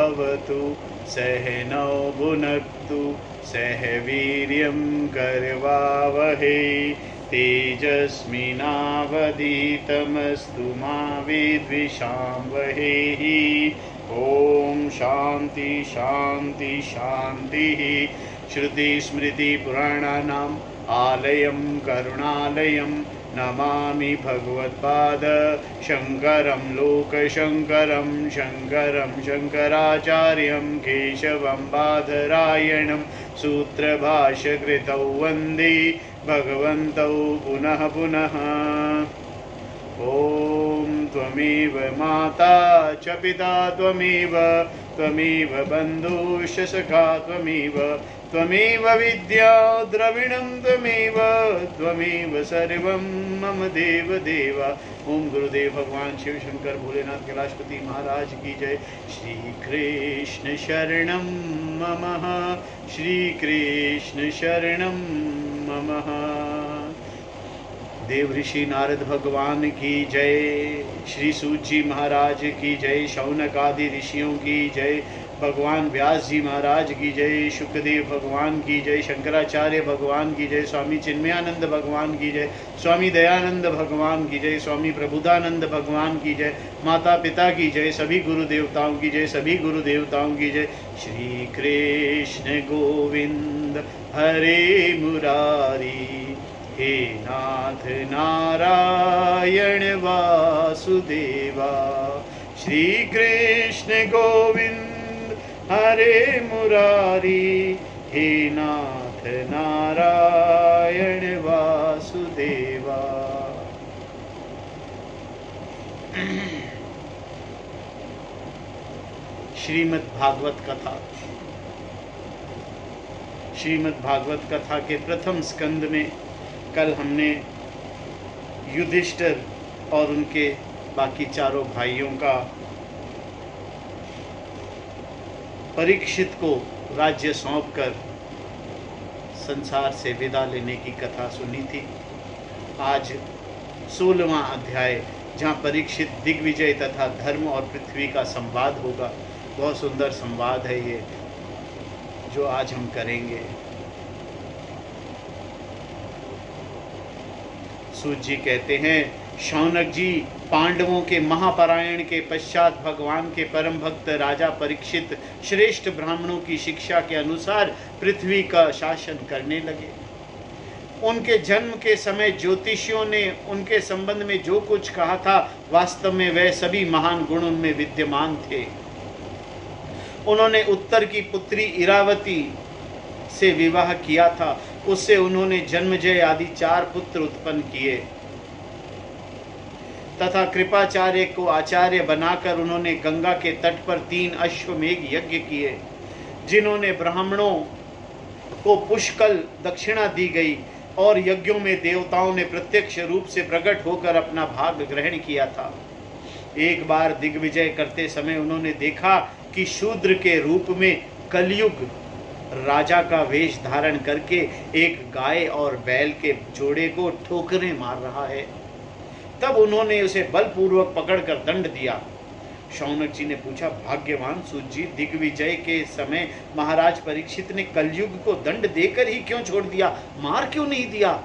भवतु सहनौ भुनक्तु सह वीर्यं करवावहै तेजस्विनावधीतमस्तु मा विद्विषावहै। ओम शांति शांति शांति। श्रुतिस्मृतिपुराणानाम् आलयं करुणालयं नमामि भगवत्पाद शंकरं लोकशंकरं शंकरं शंकराचार्यं केशवं बादरायणं सूत्रभाष्यकृतौ वन्दे भगवन्तौ पुनः पुनः। ॐ त्वमेव माता च पिता त्वमेव त्वमेव बन्धुश्च सखा त्वमेव त्वमेव विद्या द्रविणं त्वमेव त्वमेव सर्वं मम देव देव। ओम गुरुदेव भगवान शिव शंकर भोलेनाथ कैलाशपति महाराज की जय। श्री कृष्ण शरणं मम श्री कृष्ण शरणं मम। देव ऋषि नारद भगवान की जय। श्री सूत जी महाराज की जय। शौनक आदि ऋषियों की जय। भगवान व्यास जी महाराज की जय। शुकदेव भगवान की जय। शंकराचार्य भगवान की जय। स्वामी चिन्मयानंद भगवान की जय। स्वामी दयानंद भगवान की जय। स्वामी प्रबुद्धानंद भगवान की जय। माता पिता की जय। सभी गुरु देवताओं की जय। सभी गुरु देवताओं की जय। श्री कृष्ण गोविंद हरे मुरारी हे नाथ नारायण वासुदेवा। श्री कृष्ण गोविंद हरे मुरारी हे नाथ नारायण वासुदेवा। श्रीमद् भागवत कथा। श्रीमद् भागवत कथा के प्रथम स्कंद में कल हमने युधिष्ठिर और उनके बाकी चारों भाइयों का परीक्षित को राज्य सौंपकर संसार से विदा लेने की कथा सुनी थी। आज 16वां अध्याय जहाँ परीक्षित दिग्विजय तथा धर्म और पृथ्वी का संवाद होगा। बहुत सुंदर संवाद है ये जो आज हम करेंगे। सूत जी कहते हैं, शौनक जी, पांडवों के महापरायण के पश्चात भगवान के परम भक्त राजा परीक्षित श्रेष्ठ ब्राह्मणों की शिक्षा के अनुसार पृथ्वी का शासन करने लगे। उनके जन्म के समय ज्योतिषियों ने उनके संबंध में जो कुछ कहा था, वास्तव में वह सभी महान गुण उनमें विद्यमान थे। उन्होंने उत्तर की पुत्री इरावती से विवाह किया था। उससे उन्होंने जन्मजय आदि 4 पुत्र उत्पन्न किए तथा कृपाचार्य को आचार्य बनाकर उन्होंने गंगा के तट पर 3 अश्वमेघ यज्ञ किए, जिन्होंने ब्राह्मणों को पुष्कल दक्षिणा दी गई और यज्ञों में देवताओं ने प्रत्यक्ष रूप से प्रकट होकर अपना भाग ग्रहण किया था। एक बार दिग्विजय करते समय उन्होंने देखा कि शूद्र के रूप में कलयुग राजा का वेश धारण करके एक गाय और बैल के जोड़े को ठोकरें मार रहा है। तब उन्होंने उसे बलपूर्वक पकड़कर दंड दिया। शौनक जी ने पूछा, भाग्यवान सूत जी, दिग्विजय के समय महाराज परीक्षित ने कलयुग को दंड देकर ही क्यों छोड़ दिया, मार क्यों नहीं दिया?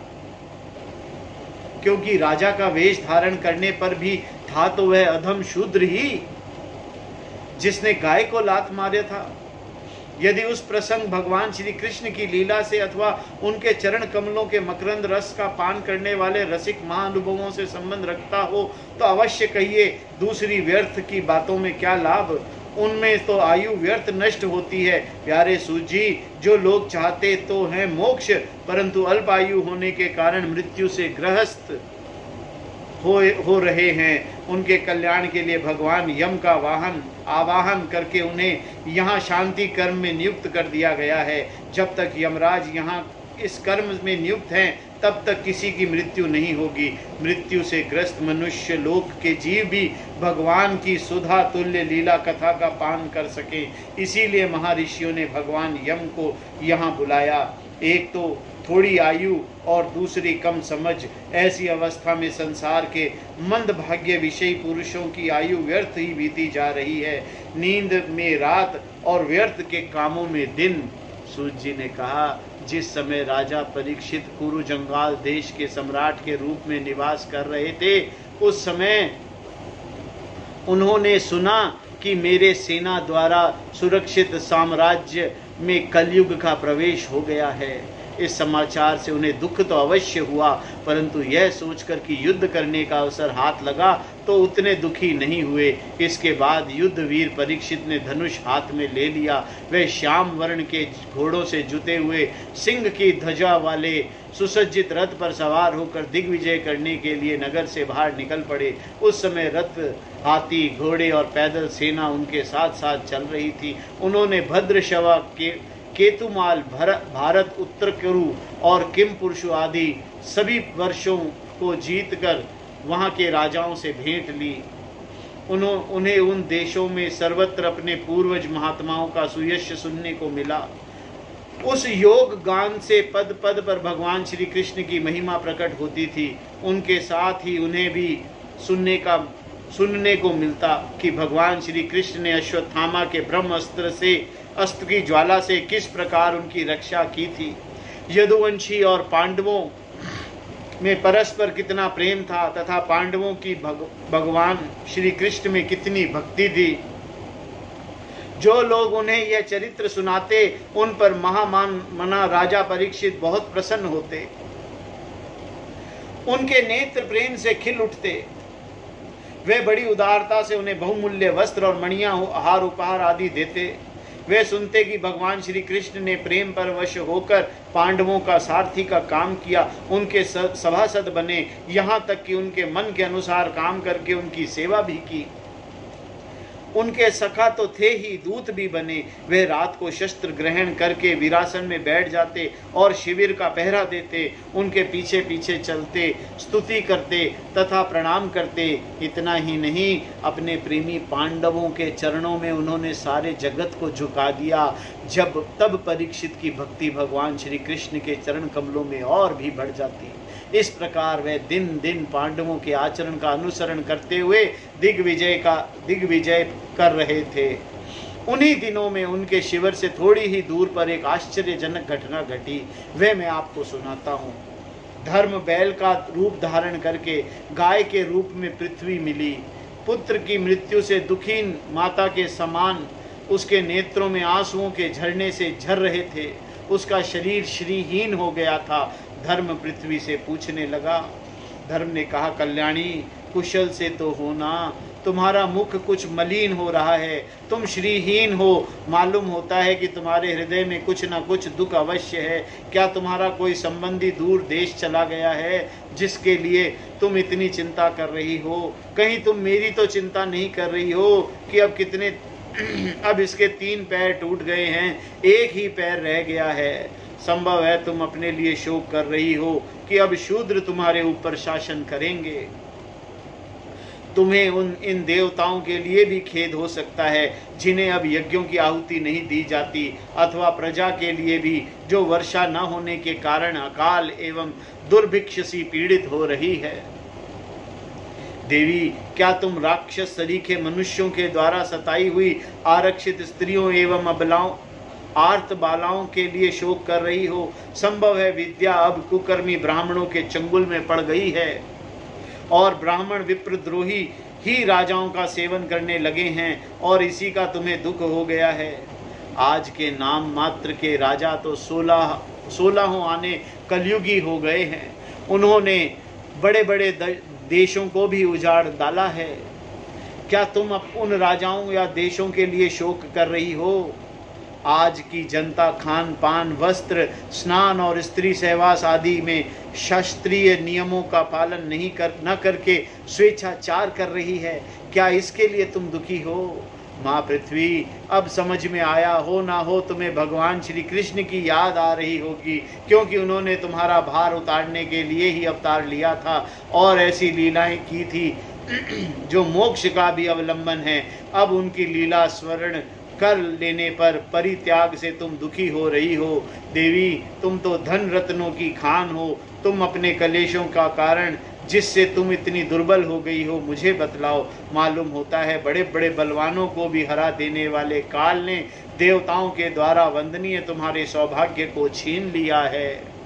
क्योंकि राजा का वेश धारण करने पर भी था तो वह अधम शूद्र ही जिसने गाय को लात मारा था। यदि उस प्रसंग भगवान श्री कृष्ण की लीला से अथवा उनके चरण कमलों के मकरंद रस का पान करने वाले रसिक महानुभवों से संबंध रखता हो तो अवश्य कहिए। दूसरी व्यर्थ की बातों में क्या लाभ, उनमें तो आयु व्यर्थ नष्ट होती है। प्यारे सूत जी, जो लोग चाहते तो हैं मोक्ष, परंतु अल्प आयु होने के कारण मृत्यु से ग्रस्त हो रहे हैं, उनके कल्याण के लिए भगवान यम का आवाहन करके उन्हें यहाँ शांति कर्म में नियुक्त कर दिया गया है। जब तक यमराज यहाँ इस कर्म में नियुक्त हैं, तब तक किसी की मृत्यु नहीं होगी। मृत्यु से ग्रस्त मनुष्य लोक के जीव भी भगवान की सुधा तुल्य लीला कथा का पान कर सके। इसीलिए महर्षियों ने भगवान यम को यहाँ बुलाया। एक तो थोड़ी आयु और दूसरी कम समझ। ऐसी अवस्था में संसार के मंदभाग्य विषयी पुरुषों की आयु व्यर्थ ही बीती जा रही है, नींद में रात और व्यर्थ के कामों में दिन। सूत जी ने कहा, जिस समय राजा परीक्षित कुरु जंगाल देश के सम्राट के रूप में निवास कर रहे थे, उस समय उन्होंने सुना कि मेरे सेना द्वारा सुरक्षित साम्राज्य में कलयुग का प्रवेश हो गया है। इस समाचार से उन्हें दुख तो अवश्य हुआ, परंतु यह सोचकर कि युद्ध करने का अवसर हाथ लगा तो उतने दुखी नहीं हुए। इसके बाद युद्ध वीर परीक्षित ने धनुष हाथ में ले लिया। वे श्याम वर्ण के घोड़ों से जुते हुए सिंह की ध्वजा वाले सुसज्जित रथ पर सवार होकर दिग्विजय करने के लिए नगर से बाहर निकल पड़े। उस समय रथ, हाथी, घोड़े और पैदल सेना उनके साथ साथ चल रही थी। उन्होंने भद्रशवा के केतुमाल, भारत, उत्तरकुरु और किम पुरुषु आदि सभी वर्षों को जीतकर वहां के राजाओं से भेंट ली। उन्हें उन देशों में सर्वत्र अपने पूर्वज महात्माओं का सुयश सुनने को मिला। उस योग गान से पद पद पर भगवान श्री कृष्ण की महिमा प्रकट होती थी। उनके साथ ही उन्हें भी सुनने को मिलता कि भगवान श्री कृष्ण ने अश्वत्थामा के ब्रह्म अस्त्र की ज्वाला से किस प्रकार उनकी रक्षा की थी। यदुवंशी और पांडवों में परस्पर कितना प्रेम था तथा पांडवों की भगवान श्री कृष्ण में कितनी भक्ति थी। जो लोग उन्हें यह चरित्र सुनाते, उन पर महामना राजा परीक्षित बहुत प्रसन्न होते। उनके नेत्र प्रेम से खिल उठते। वे बड़ी उदारता से उन्हें बहुमूल्य वस्त्र और मणियां, हार, उपहार आदि देते। वे सुनते कि भगवान श्री कृष्ण ने प्रेम पर वश होकर पांडवों का सारथी का काम किया, उनके सभासद बने, यहाँ तक कि उनके मन के अनुसार काम करके उनकी सेवा भी की। उनके सखा तो थे ही, दूत भी बने। वे रात को शस्त्र ग्रहण करके वीरासन में बैठ जाते और शिविर का पहरा देते। उनके पीछे पीछे चलते, स्तुति करते तथा प्रणाम करते। इतना ही नहीं, अपने प्रेमी पांडवों के चरणों में उन्होंने सारे जगत को झुका दिया। तब परीक्षित की भक्ति भगवान श्री कृष्ण के चरण कमलों में और भी बढ़ जाती। इस प्रकार वे दिन दिन पांडवों के आचरण का अनुसरण करते हुए दिग्विजय कर रहे थे। उन्हीं दिनों में उनके शिविर से थोड़ी ही दूर पर एक आश्चर्यजनक घटना घटी। वह मैं आपको सुनाता हूँ। धर्म बैल का रूप धारण करके गाय के रूप में पृथ्वी मिली। पुत्र की मृत्यु से दुखीन माता के समान उसके नेत्रों में आंसुओं के झरने से झर रहे थे। उसका शरीर श्रीहीन हो गया था। धर्म पृथ्वी से पूछने लगा। धर्म ने कहा, कल्याणी, कुशल से तो होना, तुम्हारा मुख कुछ मलिन हो रहा है, तुम श्रीहीन हो। मालूम होता है कि तुम्हारे हृदय में कुछ न कुछ दुख अवश्य है। क्या तुम्हारा कोई संबंधी दूर देश चला गया है जिसके लिए तुम इतनी चिंता कर रही हो? कहीं तुम मेरी तो चिंता नहीं कर रही हो कि अब इसके 3 पैर टूट गए हैं, एक ही पैर रह गया है। संभव है तुम अपने लिए शोक कर रही हो कि अब शूद्र तुम्हारे ऊपर शासन करेंगे। तुम्हें इन देवताओं के लिए भी खेद हो सकता है जिन्हें अब यज्ञों की आहुति नहीं दी जाती, अथवा प्रजा के लिए भी जो वर्षा न होने के कारण अकाल एवं दुर्भिक्ष से पीड़ित हो रही है। देवी, क्या तुम राक्षस सरीखे मनुष्यों के द्वारा सताई हुई आरक्षित स्त्रियों एवं अबलाओं, आर्त बालाओं के लिए शोक कर रही हो? संभव है विद्या अब कुकर्मी ब्राह्मणों के चंगुल में पड़ गई है और ब्राह्मण विप्रद्रोही ही राजाओं का सेवन करने लगे हैं और इसी का तुम्हें दुख हो गया है। आज के नाम मात्र के राजा तो 16 आने कलयुगी हो गए हैं। उन्होंने बड़े बड़े देशों को भी उजाड़ डाला है। क्या तुम अब उन राजाओं या देशों के लिए शोक कर रही हो? आज की जनता खान पान, वस्त्र, स्नान और स्त्री सहवास आदि में शास्त्रीय नियमों का पालन न करके स्वेच्छाचार कर रही है। क्या इसके लिए तुम दुखी हो? माँ पृथ्वी, अब समझ में आया हो ना हो तुम्हें भगवान श्री कृष्ण की याद आ रही होगी, क्योंकि उन्होंने तुम्हारा भार उतारने के लिए ही अवतार लिया था और ऐसी लीलाएं की थी जो मोक्ष का भी अवलंबन है। अब उनकी लीला स्वर्ण कर लेने पर परित्याग से तुम दुखी हो रही हो। देवी, तुम तो धन रत्नों की खान हो, तुम अपने कलेशों का कारण जिससे तुम इतनी दुर्बल हो गई हो मुझे बतलाओ। मालूम होता है बड़े बड़े बलवानों को भी हरा देने वाले काल ने देवताओं के द्वारा वंदनीय तुम्हारे सौभाग्य को छीन लिया है।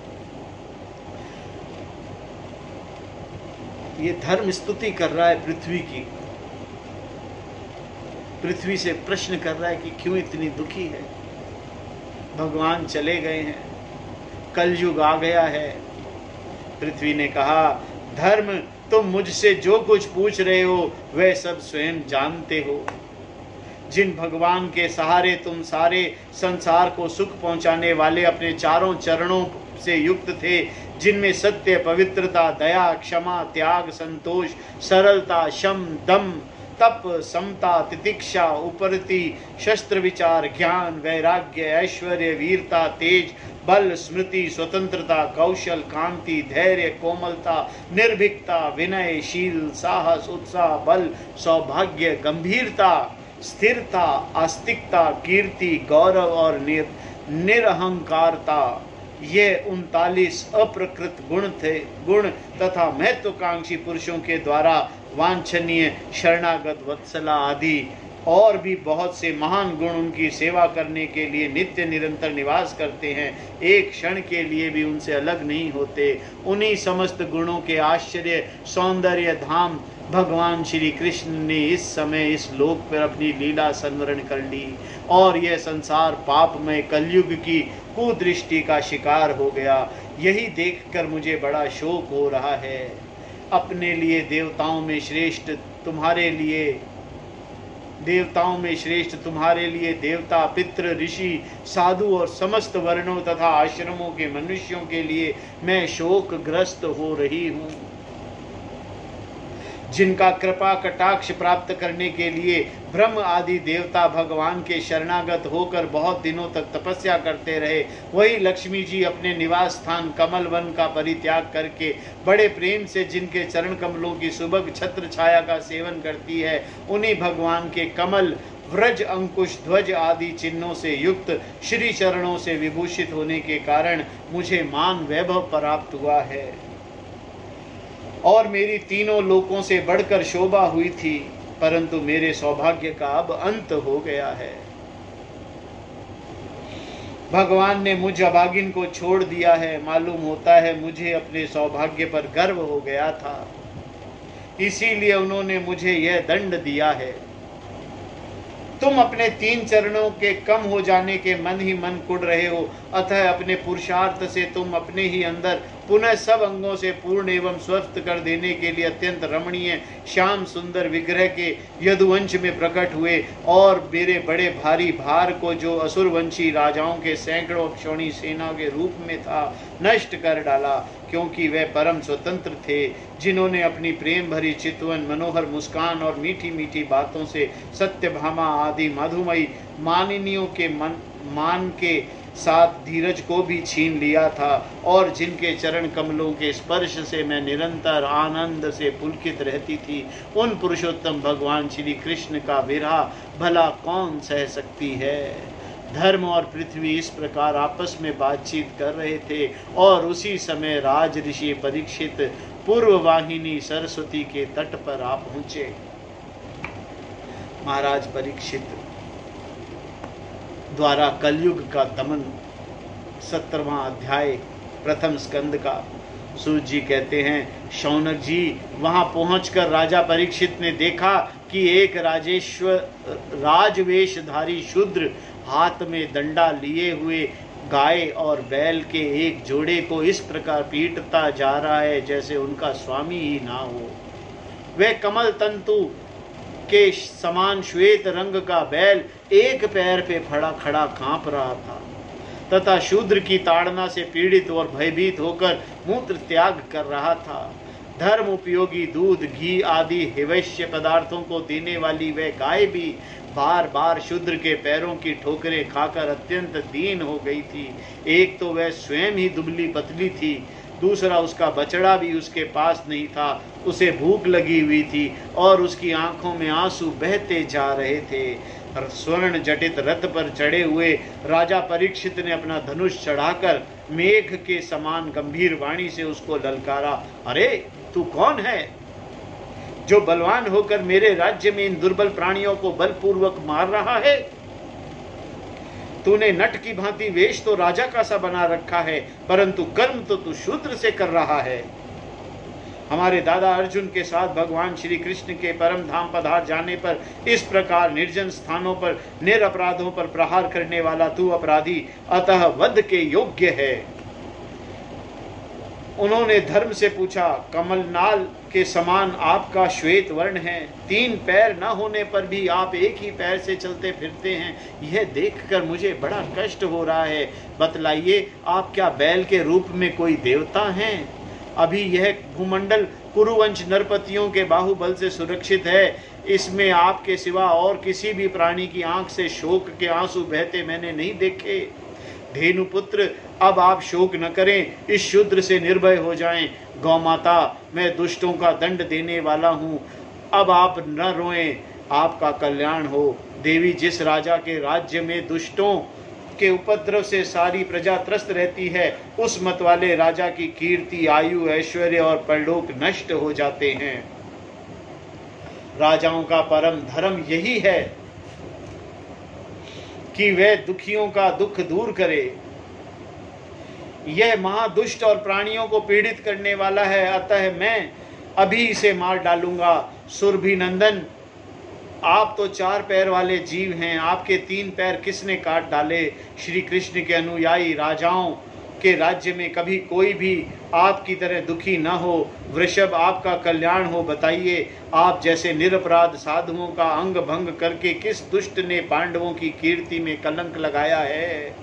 ये धर्म स्तुति कर रहा है पृथ्वी की, पृथ्वी से प्रश्न कर रहा है कि क्यों इतनी दुखी है। भगवान चले गए हैं, कलयुग आ गया है। पृथ्वी ने कहा, धर्म, तुम मुझसे जो कुछ पूछ रहे हो वह सब स्वयं जानते हो। जिन भगवान के सहारे तुम सारे संसार को सुख पहुंचाने वाले अपने चारों चरणों से युक्त थे, जिनमें सत्य, पवित्रता, दया, क्षमा, त्याग, संतोष, सरलता, शम, दम, तप, समता, तितिक्षा, उपरति, शस्त्र विचार, ज्ञान, वैराग्य, ऐश्वर्य, वीरता, तेज, बल, स्मृति, स्वतंत्रता, कौशल, कांति, धैर्य, कोमलता, निर्भीकता, विनय, शील, साहस, उत्साह, बल, सौभाग्य, गंभीरता, स्थिरता, आस्तिकता, कीर्ति, गौरव और निरहंकारता, ये 39 अप्रकृत गुण तथा महत्वाकांक्षी पुरुषों के द्वारा वांछनीय शरणागत वत्सला आदि और भी बहुत से महान गुण उनकी सेवा करने के लिए नित्य निरंतर निवास करते हैं, एक क्षण के लिए भी उनसे अलग नहीं होते। उन्हीं समस्त गुणों के आश्चर्य सौंदर्य धाम भगवान श्री कृष्ण ने इस समय इस लोक पर अपनी लीला संवरण कर ली और यह संसार पापमय कलयुग की कुदृष्टि का शिकार हो गया। यही देखकर मुझे बड़ा शोक हो रहा है। अपने लिए देवताओं में श्रेष्ठ तुम्हारे लिए देवता, पितृ, ऋषि, साधु और समस्त वर्णों तथा आश्रमों के मनुष्यों के लिए मैं शोकग्रस्त हो रही हूँ। जिनका कृपा कटाक्ष प्राप्त करने के लिए ब्रह्म आदि देवता भगवान के शरणागत होकर बहुत दिनों तक तपस्या करते रहे, वही लक्ष्मी जी अपने निवास स्थान कमल वन का परित्याग करके बड़े प्रेम से जिनके चरण कमलों की सुभग छत्र छाया का सेवन करती है, उन्हीं भगवान के कमल, व्रज, अंकुश, ध्वज आदि चिन्हों से युक्त श्री चरणों से विभूषित होने के कारण मुझे मान वैभव प्राप्त हुआ है और मेरी तीनों लोकों से बढ़कर शोभा हुई थी, परंतु मेरे सौभाग्य का अब अंत हो गया है। भगवान ने मुझ अभागिन को छोड़ दिया है। मालूम होता है मुझे अपने सौभाग्य पर गर्व हो गया था, इसीलिए उन्होंने मुझे यह दंड दिया है। तुम अपने 3 चरणों के कम हो जाने के मन ही मन कुढ़ रहे हो, अतः अपने पुरुषार्थ से तुम अपने ही अंदर पुनः सब अंगों से पूर्ण एवं स्वस्थ कर देने के लिए अत्यंत रमणीय श्याम सुंदर विग्रह के यदुवंश में प्रकट हुए और मेरे बड़े भारी भार को, जो असुरवंशी राजाओं के सैकड़ों अक्षौणी सेना के रूप में था, नष्ट कर डाला, क्योंकि वे परम स्वतंत्र थे, जिन्होंने अपनी प्रेम भरी चितवन, मनोहर मुस्कान और मीठी मीठी बातों से सत्यभामा आदि मधुमयी मानिनियों के मान के साथ धीरज को भी छीन लिया था और जिनके चरण कमलों के स्पर्श से मैं निरंतर आनंद से पुलकित रहती थी, उन पुरुषोत्तम भगवान श्री कृष्ण का विरह भला कौन सह सकती है। धर्म और पृथ्वी इस प्रकार आपस में बातचीत कर रहे थे और उसी समय राज ऋषि परीक्षित पूर्व वाहिनी सरस्वती के तट पर आ पहुंचे। महाराज परीक्षित द्वारा कलयुग का दमन 17वां अध्याय प्रथम स्कंद का। सूत जी कहते हैं, शौनक जी, वहां पहुंचकर राजा परीक्षित ने देखा कि एक राजवेशधारी शूद्र हाथ में डंडा लिए हुए गाय और बैल के एक जोड़े को इस प्रकार पीटता जा रहा है जैसे उनका स्वामी ही ना हो। वह कमल तंतु के समान श्वेत रंग का बैल एक पैर पे खड़ा कांप रहा था तथा शूद्र की ताड़ना से पीड़ित और भयभीत होकर मूत्र त्याग कर रहा था। धर्म उपयोगी दूध, घी आदि हिवैष्य पदार्थों को देने वाली वह गाय भी बार बार शूद्र के पैरों की ठोकरें खाकर अत्यंत दीन हो गई थी। एक तो वह स्वयं ही दुबली पतली थी, दूसरा उसका बछड़ा भी उसके पास नहीं था। उसे भूख लगी हुई थी और उसकी आंखों में आंसू बहते जा रहे थे। स्वर्ण जटित रथ पर चढ़े हुए राजा परीक्षित ने अपना धनुष चढ़ाकर मेघ के समान गंभीर वाणी से उसको ललकारा, अरे तू कौन है जो बलवान होकर मेरे राज्य में इन दुर्बल प्राणियों को बलपूर्वक मार रहा है? तूने नट की भांति वेश तो राजा का सा बना रखा है, परंतु कर्म तो तू शूद्र से कर रहा है। हमारे दादा अर्जुन के साथ भगवान श्री कृष्ण के परम धाम पधार जाने पर इस प्रकार निर्जन स्थानों पर निरपराधों पर प्रहार करने वाला तू अपराधी अतः वध के योग्य है। उन्होंने धर्म से पूछा, कमलनाल के समान आपका श्वेत वर्ण है, 3 पैर न होने पर भी आप एक ही पैर से चलते फिरते हैं, यह देखकर मुझे बड़ा कष्ट हो रहा है। बतलाइए, आप क्या बैल के रूप में कोई देवता हैं? अभी यह भूमंडल कुरुवंश नरपतियों के बाहुबल से सुरक्षित है, इसमें आपके सिवा और किसी भी प्राणी की आंख से शोक के आंसू बहते मैंने नहीं देखे। धेनुपुत्र, अब आप शोक न करें, इस शूद्र से निर्भय हो जाएं। गौ माता, मैं दुष्टों का दंड देने वाला हूँ, अब आप न रोएं, आपका कल्याण हो। देवी, जिस राजा के राज्य में दुष्टों के उपद्रव से सारी प्रजा त्रस्त रहती है, उस मत वाले राजा की कीर्ति, आयु, ऐश्वर्य और परलोक नष्ट हो जाते हैं। राजाओं का परम धर्म यही है कि वह दुखियों का दुख दूर करे। यह महादुष्ट और प्राणियों को पीड़ित करने वाला है, अतः मैं अभी इसे मार डालूंगा। सुरभि नंदन, आप तो 4 पैर वाले जीव हैं, आपके 3 पैर किसने काट डाले? श्री कृष्ण के अनुयायी राजाओं के राज्य में कभी कोई भी आपकी तरह दुखी न हो। वृषभ, आपका कल्याण हो। बताइए, आप जैसे निरपराध साधुओं का अंग भंग करके किस दुष्ट ने पांडवों की कीर्ति में कलंक लगाया है?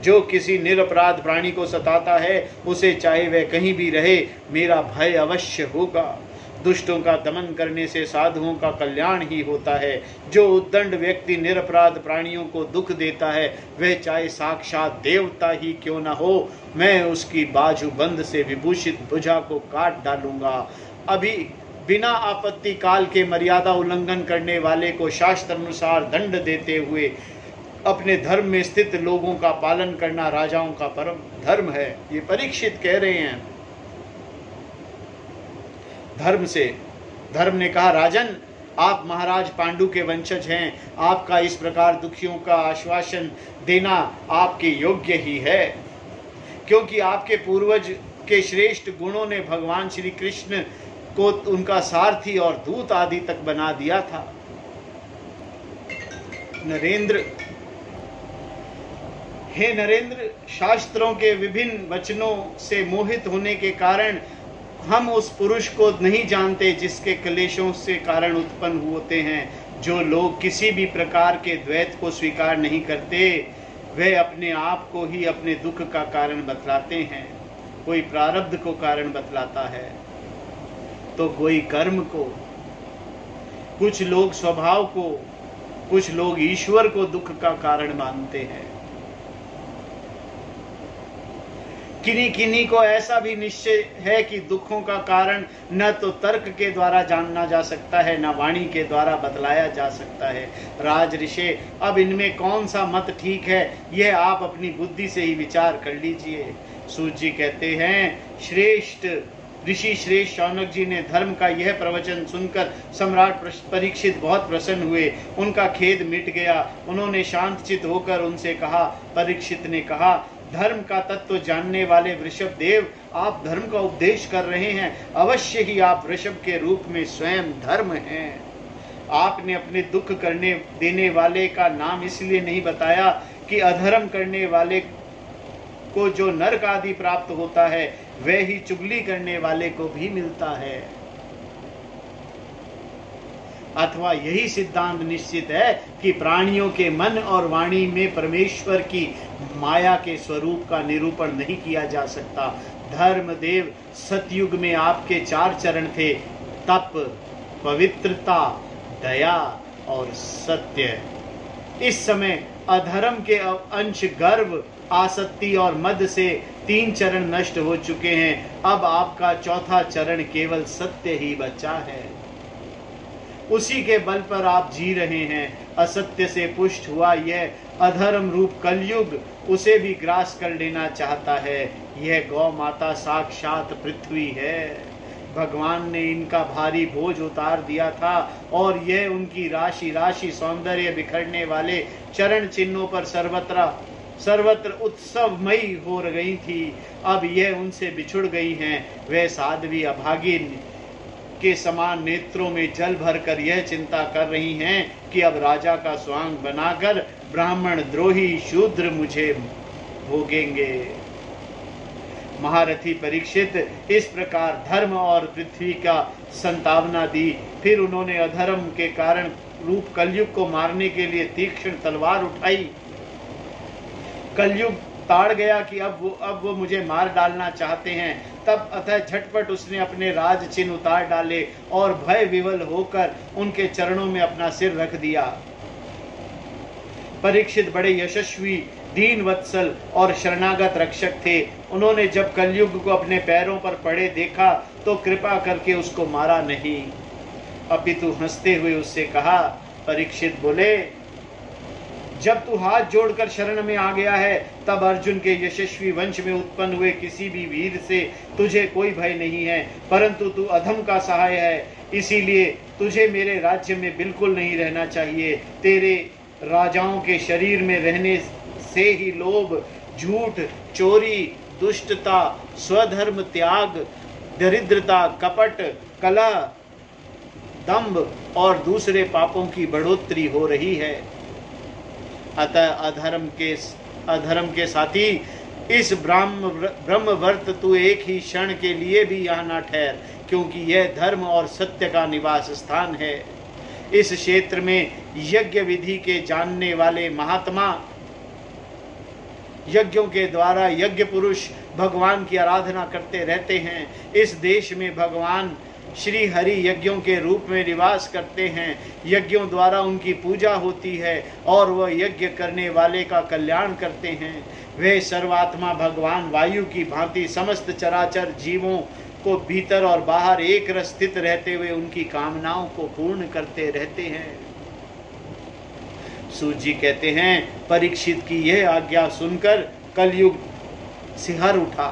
जो किसी निरपराध प्राणी को सताता है, उसे चाहे वह कहीं भी रहे, मेरा भय अवश्य होगा। दुष्टों का दमन करने से साधुओं का कल्याण ही होता है। जो उद्दंड व्यक्ति निरपराध प्राणियों को दुख देता है, वह चाहे साक्षात देवता ही क्यों न हो, मैं उसकी बाजूबंद से विभूषित भुजा को काट डालूंगा। अभी बिना आपत्ति काल के मर्यादा उल्लंघन करने वाले को शास्त्र अनुसार दंड देते हुए अपने धर्म में स्थित लोगों का पालन करना राजाओं का परम धर्म है। ये परीक्षित कह रहे हैं धर्म से। धर्म ने कहा, राजन, आप महाराज पांडु के वंशज हैं, आपका इस प्रकार दुखियों का आश्वासन देना आपके योग्य ही है, क्योंकि आपके पूर्वज के श्रेष्ठ गुणों ने भगवान श्री कृष्ण को उनका सारथी और दूत आदि तक बना दिया था। नरेंद्र, हे नरेंद्र, शास्त्रों के विभिन्न वचनों से मोहित होने के कारण हम उस पुरुष को नहीं जानते जिसके क्लेशों से कारण उत्पन्न होते हैं। जो लोग किसी भी प्रकार के द्वैत को स्वीकार नहीं करते, वे अपने आप को ही अपने दुख का कारण बतलाते हैं। कोई प्रारब्ध को कारण बतलाता है तो कोई कर्म को, कुछ लोग स्वभाव को, कुछ लोग ईश्वर को दुख का कारण मानते हैं। किन्हीं किन्हीं को ऐसा भी निश्चय है कि दुखों का कारण न तो तर्क के द्वारा जानना जा सकता है, न वाणी के द्वारा बतलाया जा सकता है। राजऋषि, अब इनमें कौन सा मत ठीक है, यह आप अपनी बुद्धि से ही विचार कर लीजिए। सूत जी कहते हैं, श्रेष्ठ ऋषि श्रेष्ठ शौनक जी ने धर्म का यह प्रवचन सुनकर सम्राट परीक्षित बहुत प्रसन्न हुए। उनका खेद मिट गया। उन्होंने शांतचित होकर उनसे कहा। परीक्षित ने कहा, धर्म का तत्व जानने वाले वृषभ देव, आप धर्म का उपदेश कर रहे हैं। अवश्य ही आप वृषभ के रूप में स्वयं धर्म हैं। आपने अपने दुख करने देने वाले का नाम इसलिए नहीं बताया कि अधर्म करने वाले को जो नरक आदि प्राप्त होता है, वह ही चुगली करने वाले को भी मिलता है। अथवा यही सिद्धांत निश्चित है कि प्राणियों के मन और वाणी में परमेश्वर की माया के स्वरूप का निरूपण नहीं किया जा सकता। धर्मदेव, सतयुग में आपके 4 चरण थे, तप, पवित्रता, दया और सत्य। इस समय अधर्म के अंश गर्व, आसक्ति और मद से 3 चरण नष्ट हो चुके हैं। अब आपका 4था चरण केवल सत्य ही बचा है। उसी के बल पर आप जी रहे हैं। असत्य से पुष्ट हुआ यह अधर्म रूप कलयुग उसे भी ग्रास कर लेना चाहता है। यह गौ माता साक्षात पृथ्वी है। भगवान ने इनका भारी बोझ उतार दिया था और यह उनकी राशि राशि सौंदर्य बिखरने वाले चरण चिन्हों पर सर्वत्र उत्सवमयी हो गई थी। अब यह उनसे बिछुड़ गई हैं। वह साध्वी अभागिन के समान नेत्रों में जल भरकर यह चिंता कर रही हैं कि अब राजा का स्वांग बनाकर ब्राह्मण द्रोही शूद्र मुझे भोगेंगे। महारथी परीक्षित इस प्रकार धर्म और पृथ्वी का संतावना दी। फिर उन्होंने अधर्म के कारण रूप कलयुग को मारने के लिए तीक्ष्ण तलवार उठाई। कलयुग ताड़ गया कि अब वो मुझे मार डालना चाहते हैं। तब अतः झटपट उसने अपने राज चिन्ह उतार डाले और भय विवल होकर उनके चरणों में अपना सिर रख दिया। परीक्षित बड़े यशस्वी, दीन वत्सल और शरणागत रक्षक थे। उन्होंने जब कलयुग को अपने पैरों पर पड़े देखा तो कृपा करके उसको मारा नहीं, अपितु हंसते हुए उससे कहा। परीक्षित बोले, जब तू हाथ जोड़कर शरण में आ गया है तब अर्जुन के यशस्वी वंश में उत्पन्न हुए किसी भी वीर से तुझे कोई भय नहीं है, परंतु तू अधम का सहाय है, इसीलिए तुझे मेरे राज्य में बिल्कुल नहीं रहना चाहिए। तेरे राजाओं के शरीर में रहने से ही लोभ, झूठ, चोरी, दुष्टता, स्वधर्म त्याग, दरिद्रता, कपट, कलह, दंभ और दूसरे पापों की बढ़ोतरी हो रही है। अतः अधर्म के साथी इस ब्रह्मवर्त तू एक ही क्षण के लिए भी यहाँ न ठहर, क्योंकि यह धर्म और सत्य का निवास स्थान है। इस क्षेत्र में यज्ञ विधि के जानने वाले महात्मा यज्ञों के द्वारा यज्ञ पुरुष भगवान की आराधना करते रहते हैं। इस देश में भगवान श्री हरि यज्ञों के रूप में निवास करते हैं। यज्ञों द्वारा उनकी पूजा होती है और वह यज्ञ करने वाले का कल्याण करते हैं। वे सर्वात्मा भगवान वायु की भांति समस्त चराचर जीवों को भीतर और बाहर एक रस स्थित रहते हुए उनकी कामनाओं को पूर्ण करते रहते हैं। सूत जी कहते हैं, परीक्षित की यह आज्ञा सुनकर कलयुग सिहर उठा।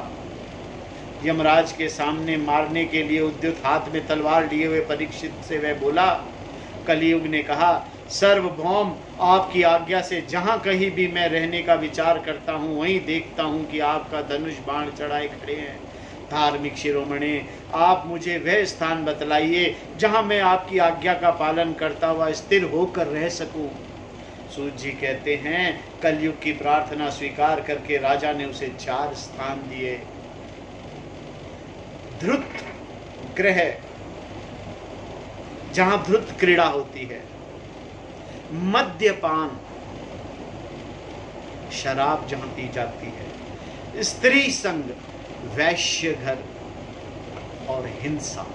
यमराज के सामने मारने के लिए उद्युत हाथ में तलवार लिए हुए परीक्षित से वह बोला। कलयुग ने कहा, सर्वभौम, आपकी आज्ञा से जहां कहीं भी मैं रहने का विचार करता हूं वहीं देखता हूं कि आपका धनुष बाण चढ़ाए खड़े हैं। धार्मिक शिरोमणि, आप मुझे वह स्थान बतलाइए जहां मैं आपकी आज्ञा का पालन करता हुआ स्थिर होकर रह सकूं। सूत जी कहते हैं, कलयुग की प्रार्थना स्वीकार करके राजा ने उसे 4 स्थान दिए। धृत ग्रह, जहां धृत क्रीड़ा होती है। मद्यपान, शराब जहां पी जाती है। स्त्री संग, वैश्य घर और हिंसा।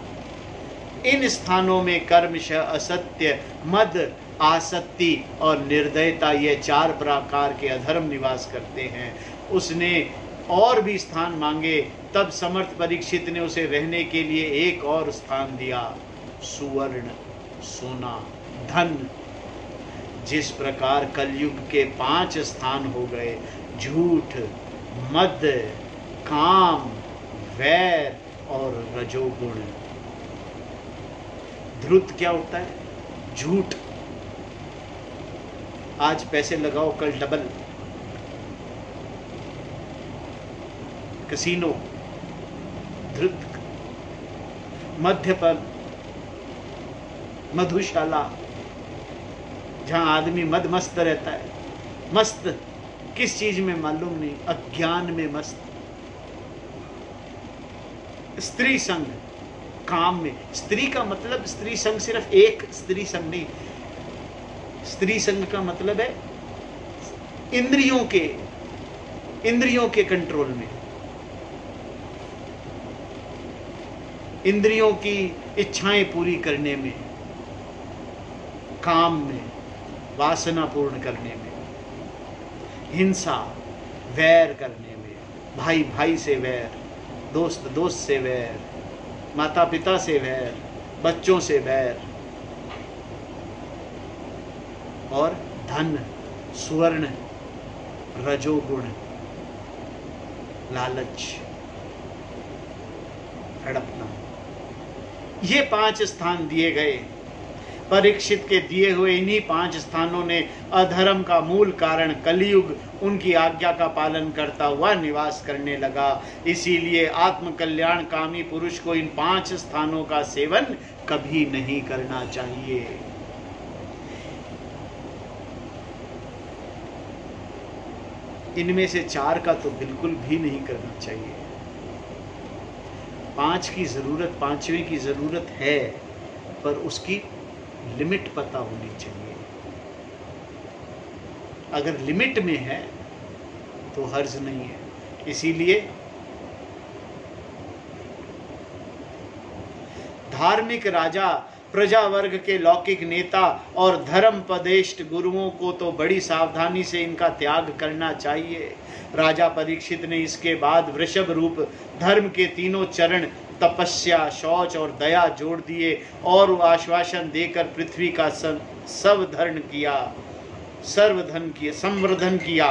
इन स्थानों में कर्मशः, असत्य, मद, आसक्ति और निर्दयता, ये 4 प्रकार के अधर्म निवास करते हैं। उसने और भी स्थान मांगे, तब समर्थ परीक्षित ने उसे रहने के लिए एक और स्थान दिया, सुवर्ण, सोना, धन। जिस प्रकार कलयुग के 5 स्थान हो गए, झूठ, मद, काम, वैर और रजोगुण। धृत क्या होता है? झूठ। आज पैसे लगाओ कल डबल। कसीनो, धृत। मध्यपन, मधुशाला, जहां आदमी मदमस्त रहता है। मस्त किस चीज में मालूम नहीं, अज्ञान में मस्त। स्त्री संग, काम में। स्त्री का मतलब, स्त्री संग सिर्फ एक स्त्री संग नहीं, स्त्री संग का मतलब है इंद्रियों के कंट्रोल में, इंद्रियों की इच्छाएं पूरी करने में, काम में, वासना पूर्ण करने में। हिंसा, वैर करने में, भाई भाई से वैर, दोस्त दोस्त से वैर, माता पिता से वैर, बच्चों से वैर और धन, स्वर्ण, रजोगुण, लालच, हड़पना, ये 5 स्थान दिए गए। परीक्षित के दिए हुए इन्हीं 5 स्थानों ने अधर्म का मूल कारण कलियुग उनकी आज्ञा का पालन करता हुआ निवास करने लगा। इसीलिए आत्म कल्याण कामी पुरुष को इन 5 स्थानों का सेवन कभी नहीं करना चाहिए। इनमें से 4 का तो बिल्कुल भी नहीं करना चाहिए। 5 की जरूरत, 5वें की जरूरत है, पर उसकी लिमिट पता होनी चाहिए। अगर लिमिट में है तो हर्ज नहीं है। इसीलिए धार्मिक राजा, प्रजा वर्ग के लौकिक नेता और धर्मपदेष्ट गुरुओं को तो बड़ी सावधानी से इनका त्याग करना चाहिए। राजा परीक्षित ने इसके बाद वृषभ रूप धर्म के तीनों चरण तपस्या, शौच और दया जोड़ दिए और आश्वासन देकर पृथ्वी का संवर्धन किया।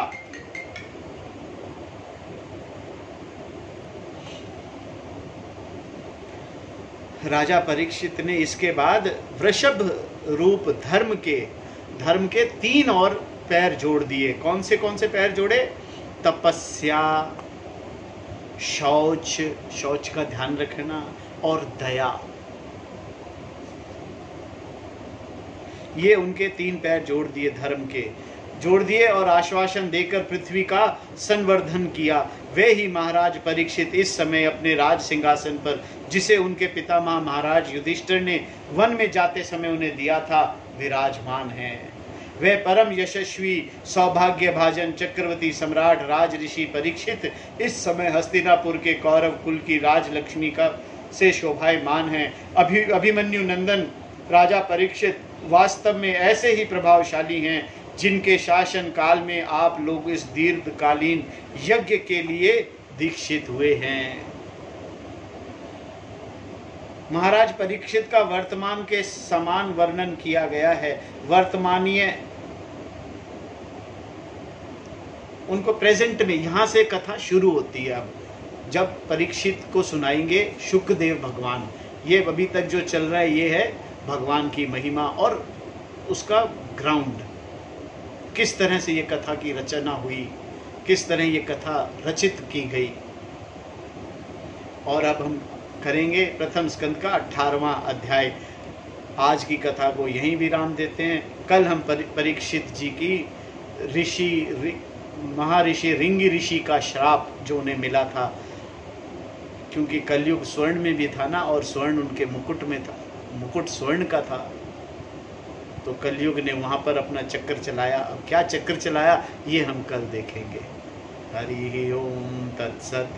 राजा परीक्षित ने इसके बाद वृषभ रूप धर्म के 3 और पैर जोड़ दिए। कौन से पैर जोड़े? तपस्या, शौच का ध्यान रखना और दया। ये उनके 3 पैर जोड़ दिए, धर्म के जोड़ दिए और आश्वासन देकर पृथ्वी का संवर्धन किया। वे ही महाराज परीक्षित इस समय अपने राज सिंहासन पर, जिसे उनके पितामह महाराज युधिष्ठिर ने वन में जाते समय उन्हें दिया था, विराजमान हैं। वे परम यशस्वी सौभाग्य भाजन चक्रवर्ती सम्राट राज ऋषि परीक्षित इस समय हस्तिनापुर के कौरव कुल की राजलक्ष्मी का से शोभायमान हैं। अभिमन्यु नंदन राजा परीक्षित वास्तव में ऐसे ही प्रभावशाली हैं, जिनके शासन काल में आप लोग इस दीर्घकालीन यज्ञ के लिए दीक्षित हुए हैं। महाराज परीक्षित का वर्तमान के समान वर्णन किया गया है। वर्तमानीय उनको प्रेजेंट में, यहां से कथा शुरू होती है। अब जब परीक्षित को सुनाएंगे शुकदेव भगवान, ये अभी तक जो चल रहा है ये है भगवान की महिमा और उसका ग्राउंड, किस तरह से ये कथा की रचना हुई, किस तरह ये कथा रचित की गई। और अब हम करेंगे प्रथम स्कंद का 18वां अध्याय। आज की कथा को यहीं विराम देते हैं। कल हम परीक्षित जी की महर्षि रिंगी ऋषि का श्राप जो उन्हें मिला था, क्योंकि कलयुग स्वर्ण में भी था ना, और स्वर्ण उनके मुकुट में था, मुकुट स्वर्ण का था, तो कलयुग ने वहां पर अपना चक्कर चलाया। अब क्या चक्कर चलाया ये हम कल देखेंगे। हरि ओम तत्सत।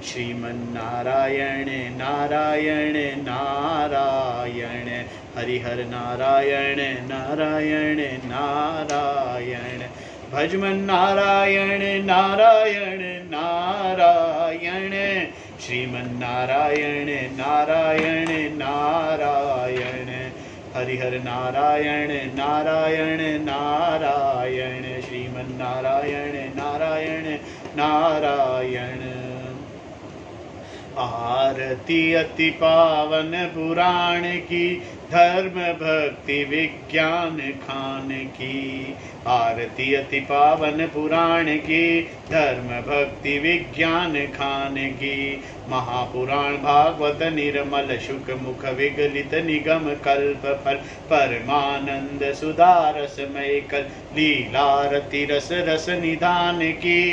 श्रीमन्नारायण नारायण नारायण, हरिहर नारायण नारायण नारायण, भजमन नारायण नारायण नारायण, श्रीमन्नारायण नारायण नारायण, हरिहर नारायण नारायण नारायण, श्रीमन्नारायण नारायण नारायण। आरती अति पावन पुराण की, धर्म भक्ति विज्ञान खान की। आरती अति पावन पुराण की, धर्म भक्ति विज्ञान खान की। महापुराण भागवत निर्मल शुक मुख विगलित निगम कल्प फल, परमानंद सुधारसमय कल लीलारति रस रस निधान की।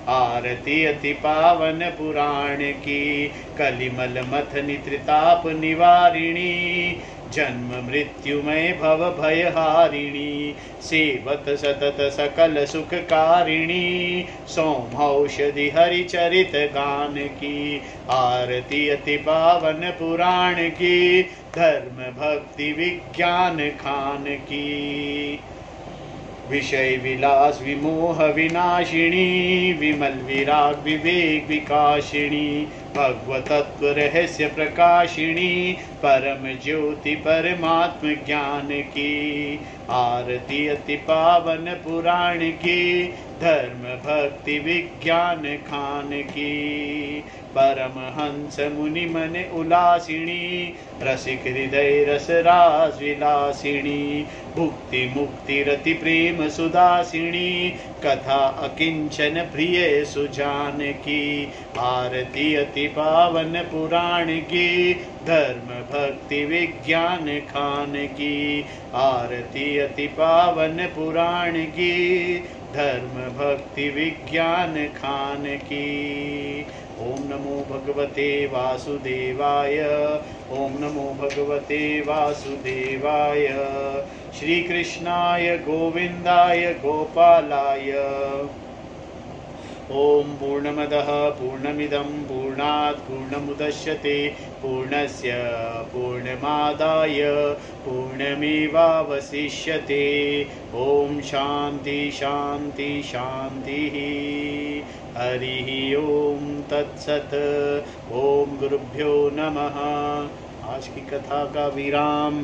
आरती अति पावन पुराण की, कलिमल मथनि त्रिताप निवारिणी। जन्म मृत्युमय भव भयहारिणी, सेवत सतत सकल सुखकारिणी। सोमौषधि हरिचरित गान की। आरती अति पावन पुराण की, धर्म भक्ति विज्ञान खान की। विषय विलास विमोह विनाशिनी विमल विराग विवेक विकाशिनी भगवतत्व रहस्य प्रकाशिनी परम ज्योति परमात्म ज्ञान की आरती अति पावन पुराण की धर्म भक्ति विज्ञान खान की परमहंस मुनि मन उलासिनी रसिक हृदय रस रास विलासिनी भुक्ति मुक्ति रति प्रेम सुदासिनी कथा अकिंचन प्रिय सुजान की आरती अति पावन पुराण की धर्म भक्ति विज्ञान खान की आरती अति पावन पुराण की धर्म भक्ति विज्ञान खान की। ओम नमो भगवते वासुदेवाय ओम नमो भगवते वासुदेवाय श्री कृष्णाय गोविंदाय गोपालाय ओम पूर्णमदः पूर्णमिदं पूर्णात् पूर्णमुदच्यते पूर्णस्य पूर्णमादाय पूर्णमेवावशिष्यते। ओम शांति शांति शांतिः। हरिः ओम तत्सत्। ओम गुरुभ्यो नमः। आज की कथा का विराम।